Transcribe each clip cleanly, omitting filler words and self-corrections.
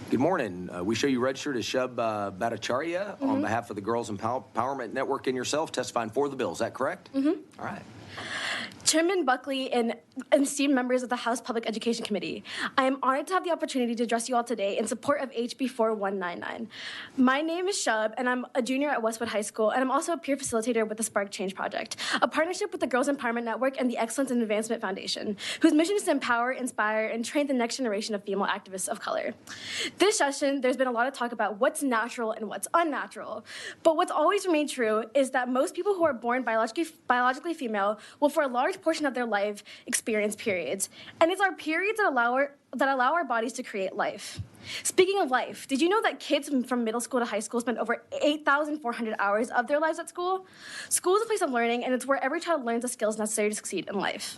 Good morning. We show you registered as Shub Bhattacharya on behalf of the Girls Empowerment Network and yourself, testifying for the bill. Is that correct? All right. Chairman Buckley and esteemed members of the House Public Education Committee, I am honored to have the opportunity to address you all today in support of HB 4199. My name is Shub, and I'm a junior at Westwood High School, and I'm also a peer facilitator with the Spark Change Project, a partnership with the Girls Empowerment Network and the Excellence in Advancement Foundation, whose mission is to empower, inspire, and train the next generation of female activists of color. This session, there's been a lot of talk about what's natural and what's unnatural, but what's always remained true is that most people who are born biologically female will, for a large portion of their life, experience periods. And it's our periods that allow our bodies to create life. Speaking of life, did you know that kids from middle school to high school spend over 8,400 hours of their lives at school? School is a place of learning, and it's where every child learns the skills necessary to succeed in life.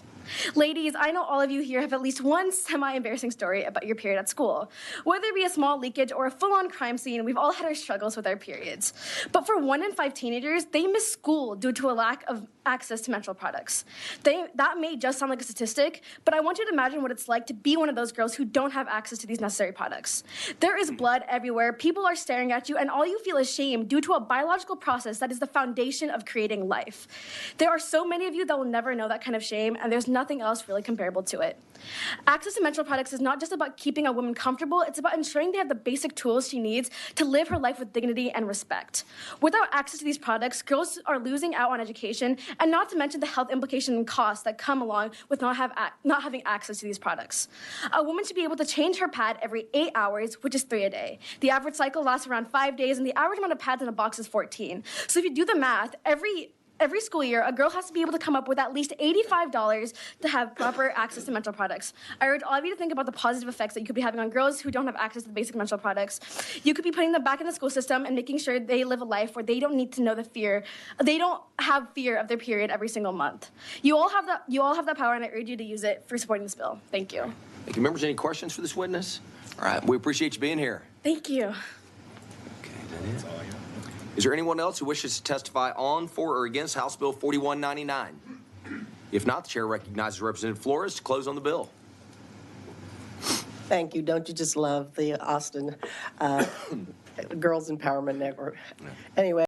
Ladies, I know all of you here have at least one semi-embarrassing story about your period at school. Whether it be a small leakage or a full-on crime scene, we've all had our struggles with our periods. But for 1 in 5 teenagers, they miss school due to a lack of access to menstrual products. That may just sound like a statistic, but I want you to imagine what it's like to be one of those girls who don't have access to these necessary products. There is blood everywhere, people are staring at you, and all you feel is shame due to a biological process that is the foundation of creating life. There are so many of you that will never know that kind of shame, and there's nothing else really comparable to it. Access to menstrual products is not just about keeping a woman comfortable, it's about ensuring they have the basic tools she needs to live her life with dignity and respect. Without access to these products, girls are losing out on education, and not to mention the health implications and costs that come along with not having access to these products. A woman should be able to change her pad every 8 hours, which is 3 a day. The average cycle lasts around 5 days, and the average amount of pads in a box is 14. So if you do the math, every school year, a girl has to be able to come up with at least $85 to have proper access to menstrual products. I urge all of you to think about the positive effects that you could be having on girls who don't have access to the basic menstrual products. You could be putting them back in the school system and making sure they live a life where they don't need to know they don't have fear of their period every single month. You all have that power, and I urge you to use it for supporting this bill. Thank you. Thank you. Members, any questions for this witness? All right, we appreciate you being here. Thank you. Okay, that's all I got. Is there anyone else who wishes to testify on, for, or against House Bill 4199? If not, the chair recognizes Representative Flores to close on the bill. Thank you. Don't you just love the Austin Girls Empowerment Network? Anyway.